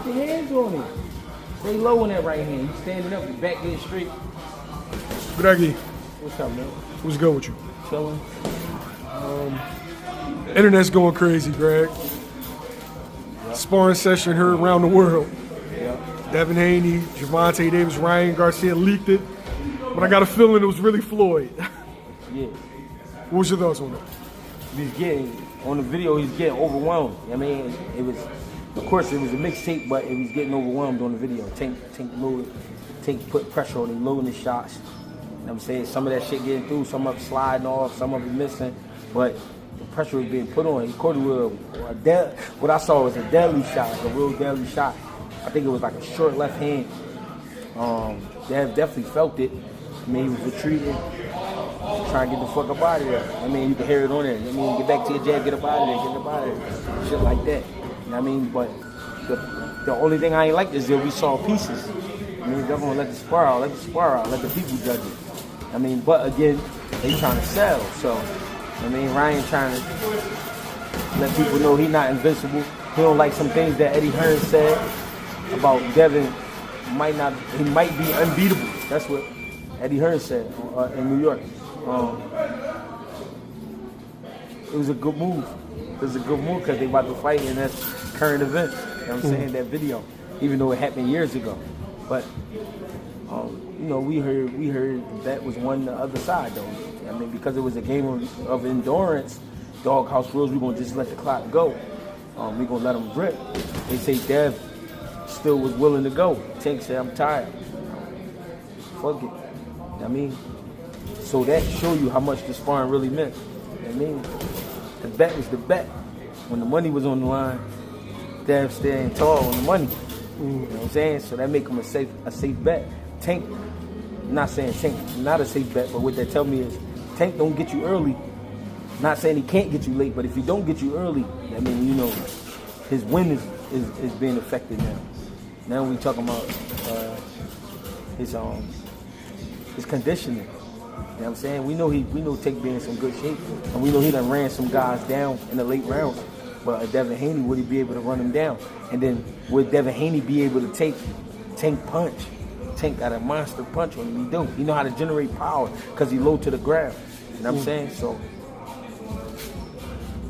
your hands on it. Stay low on that right hand. You standing up, your back getting straight. Greggy. What's up, man? What's good with you? Chilling. Internet's going crazy, Greg. Yep. Sparring session heard around the world. Yep. Devin Haney, Gervonta Davis, Ryan Garcia leaked it. But I got a feeling it was really Floyd. Yeah. What was your thoughts on that? He's getting, on the video, he's getting overwhelmed. I mean, it was, of course, it was a mixtape, but it was getting overwhelmed on the video. Tank put pressure on him, loading his shots. You know what I'm saying? Some of that shit getting through, some of it sliding off, some of it missing. But the pressure was being put on. He caught it with what I saw was a deadly shot, like a real deadly shot. I think it was like a short left hand. Dev definitely felt it. I mean, he was retreating, trying to get the fuck up out of there. I mean, you can hear it on there. I mean, get back to your jab, get up out of there, get up out of there. Shit like that. You know what I mean? But the only thing I ain't like is that we saw pieces. I mean, they're gonna let the spar out, let the people judge it. I mean, but again, they trying to sell. So, I mean, Ryan trying to let people know he's not invincible. He don't like some things that Eddie Hearn said about Devin. He might be unbeatable. That's what Eddie Hearn said in New York. It was a good move. It was a good move because they about to fight in that current event. You know what I'm saying? That video, even though it happened years ago. But you know, we heard that was one the other side though. I mean, because it was a game of endurance, doghouse rules. We're gonna just let the clock go. We're gonna let them rip. They say Dev still was willing to go. Tank said, "I'm tired. Fuck it." You know what I mean, so that show you how much the sparring really meant. You know what I mean, the bet was the bet. When the money was on the line, Dev standing tall on the money. You know what I'm saying? So that make him a safe bet. Tank, I'm not saying Tank not a safe bet, but what that tell me is Tank don't get you early. Not saying he can't get you late, but if he don't get you early, I mean, you know, his win is being affected now. Now we talking about his conditioning. You know what I'm saying? We know Tank be in some good shape, and we know he done ran some guys down in the late rounds. But Devin Haney, would he be able to run him down? And then would Devin Haney be able to take Tank punch? Tank got a monster punch on him. He do. He know how to generate power because he low to the ground. You know what I'm saying? So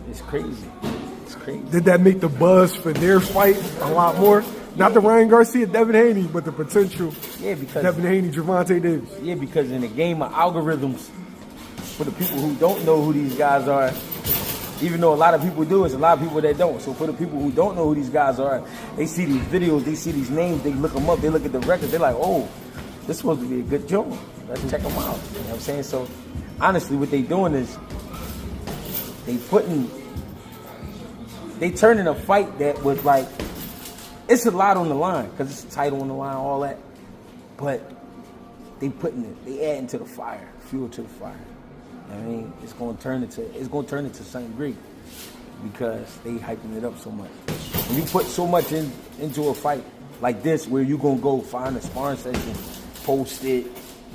it's crazy. It's crazy. Did that make the buzz for their fight a lot more? Not the Ryan Garcia, Devin Haney, but the potential Devin Haney, Gervonta Davis. Yeah, because in the game of algorithms, for the people who don't know who these guys are, even though a lot of people do, it's a lot of people that don't. So for the people who don't know who these guys are, they see these videos, they see these names, they look them up, they look at the records, they're like, oh, this is supposed to be a good joint. Let's check them out. You know what I'm saying? So honestly, what they doing is they turning a fight that was like, it's a lot on the line because it's a title on the line, all that. But they adding to the fire, fuel to the fire. I mean, it's gonna turn into something great because they hyping it up so much. When you put so much into a fight like this, where you gonna go find a sparring session, post it,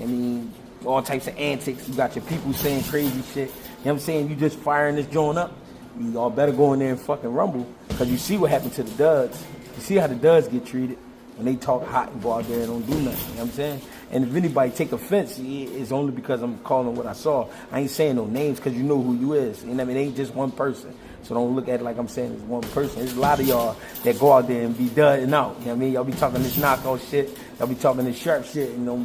I mean, all types of antics. You got your people saying crazy shit. You know what I'm saying? You just firing this joint up. You all better go in there and fucking rumble because you see what happened to the duds. You see how the duds get treated when they talk hot and go out there and don't do nothing. You know what I'm saying? And if anybody take offense, it's only because I'm calling what I saw. I ain't saying no names because you know who you is. You know what I mean? It ain't just one person. So don't look at it like I'm saying it's one person. There's a lot of y'all that go out there and be dudding out. You know what I mean? Y'all be talking this knockout shit. Y'all be talking this sharp shit and y'all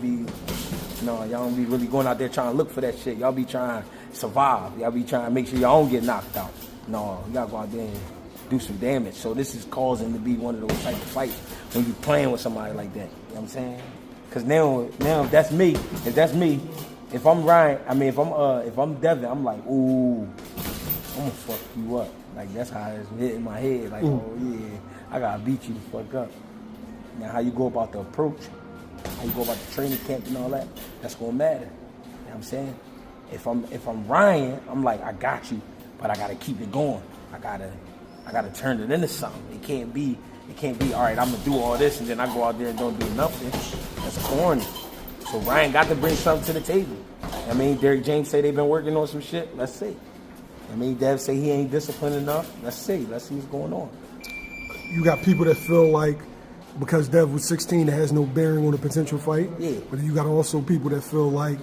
don't be really going out there trying to look for that shit. Y'all be trying to survive. Y'all be trying to make sure y'all don't get knocked out. No, y'all go out there and do some damage. So this is causing to be one of those type of fights when you playing with somebody like that. You know what I'm saying? Because now if that's me, if I'm Ryan, I mean if I'm Devin, I'm like, ooh, I'm gonna fuck you up. Like that's how it's hitting my head. Like, oh yeah, I gotta beat you the fuck up. Now how you go about the approach, how you go about the training camp and all that, that's gonna matter. You know what I'm saying? If I'm Ryan, I'm like, I got you, but I gotta keep it going. I gotta turn it into something. It can't be, all right, I'm gonna do all this and then I go out there and don't do nothing. That's corny. So Ryan got to bring something to the table. I mean, Derrick James say they've been working on some shit. Let's see. I mean, Dev say he ain't disciplined enough. Let's see. Let's see what's going on. You got people that feel like because Dev was 16, it has no bearing on the potential fight. Yeah. But you got also people that feel like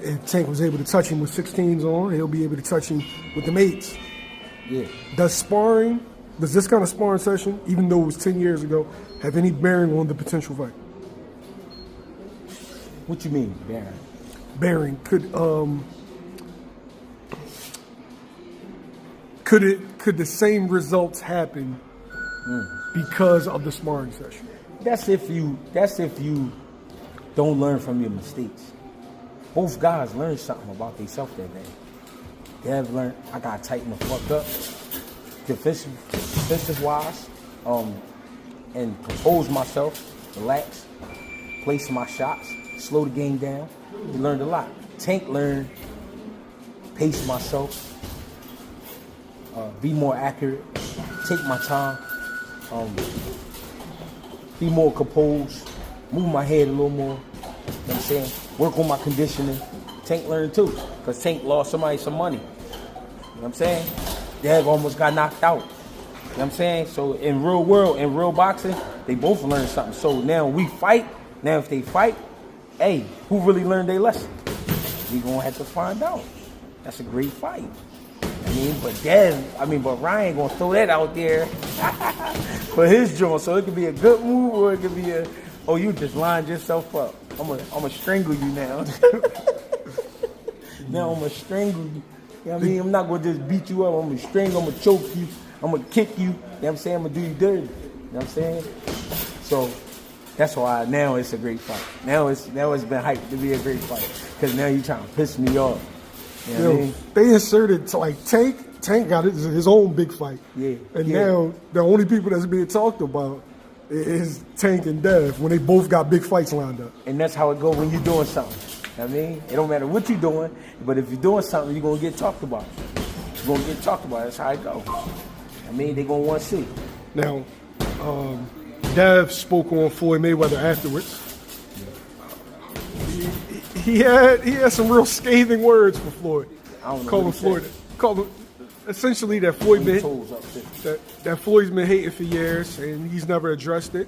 if Tank was able to touch him with 16s on, he'll be able to touch him with the 8s. Yeah. Does this kind of sparring session, even though it was 10 years ago, have any bearing on the potential fight? What you mean, bearing? Bearing. Could the same results happen because of the sparring session? That's if you don't learn from your mistakes. Both guys learned something about themselves that day. Dev learned I gotta tighten the fuck up, defensive wise, and compose myself, relax, place my shots, slow the game down. He learned a lot. Tank learned pace myself, be more accurate, take my time, be more composed, move my head a little more. You know what I'm saying? Work on my conditioning. Tank learned too, because Tank lost somebody some money. You know what I'm saying? Dev almost got knocked out. You know what I'm saying? So in real world, in real boxing, they both learned something. So now we fight. Now if they fight, hey, who really learned their lesson? We gonna have to find out. That's a great fight. But Ryan gonna throw that out there for his joint. So it could be a good move or it could be you just lined yourself up. I'm gonna strangle you now. Now I'm gonna strangle you. You know what I mean? I'm not gonna just beat you up. I'm gonna strangle, I'm gonna choke you, I'm gonna kick you. You know what I'm saying? I'm gonna do you dirty. You know what I'm saying? So that's why now it's a great fight. Now it's been hyped to be a great fight. Because now you're trying to piss me off. You know what I mean? They inserted Tank got his own big fight. Yeah. And now the only people that's being talked about is Tank and Dev when they both got big fights lined up. And that's how it goes when you're doing something. You know what I mean? It don't matter what you're doing, but if you're doing something, you're going to get talked about. You're going to get talked about. That's how it goes. I mean, they're going to want to see. Now, Dev spoke on Floyd Mayweather afterwards. He had some real scathing words for Floyd. I don't know. Called him essentially that Floyd that Floyd's been hating for years and he's never addressed it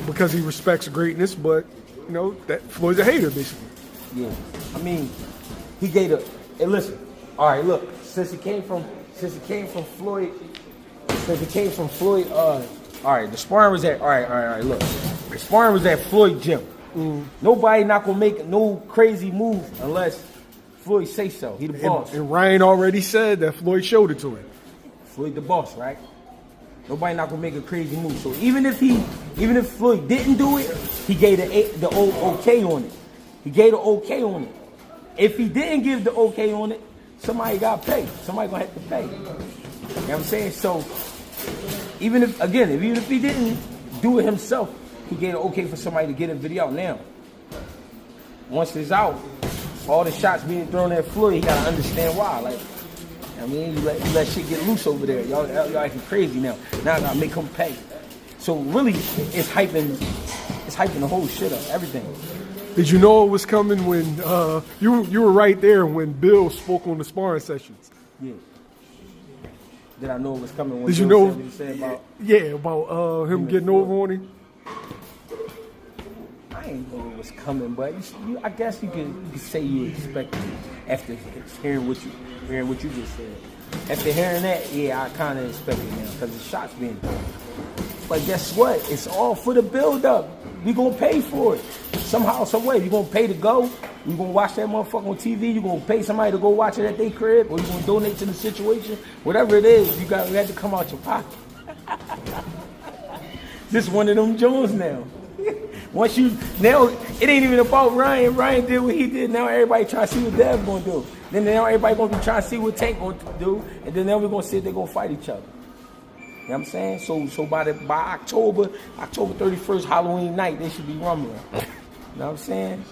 because he respects greatness, but you know that Floyd's a hater basically. Yeah, I mean, he gave hey, listen. All right, look. Since it came from Floyd. All right, the sparring was at. All right. Look, the sparring was at Floyd gym. Nobody not gonna make no crazy move unless Floyd say so. He the boss. And Ryan already said that Floyd showed it to him. Floyd the boss, right? Nobody not gonna make a crazy move. So even if Floyd didn't do it, he gave the okay on it. He gave the okay on it. If he didn't give the okay on it, somebody got to pay. Somebody gonna have to pay. You know what I'm saying? So even if he didn't do it himself, he gave it okay for somebody to get a video out. Now, once it's out, all the shots being thrown at Floyd, he gotta understand why. Like, I mean, you let shit get loose over there. Y'all acting crazy now. Now I gotta make him pay. So really, it's hyping the whole shit up, everything. Did you know it was coming when you were right there when Bill spoke on the sparring sessions? Yeah. Did I know it was coming when Did you Bill know? Said what he said about? Yeah, about him getting over on him. I ain't know it was coming, but I guess you could say you expected it after hearing what you just said. After hearing that, yeah, I kind of expect it now because the shots being done. But guess what? It's all for the build-up. We gonna pay for it somehow, some way. You gonna pay to go. You gonna watch that motherfucker on TV. You gonna pay somebody to go watch it at their crib, or you gonna donate to the situation. Whatever it is, you had to come out your pocket. This one of them Jones now. Now it ain't even about Ryan. Ryan did what he did. Now everybody trying to see what Dev gonna do. Then now everybody gonna be trying to see what Tank gonna do, and then now we're gonna see if they're gonna fight each other. You know what I'm saying? So by October 31st, Halloween night, they should be rumbling. You know what I'm saying?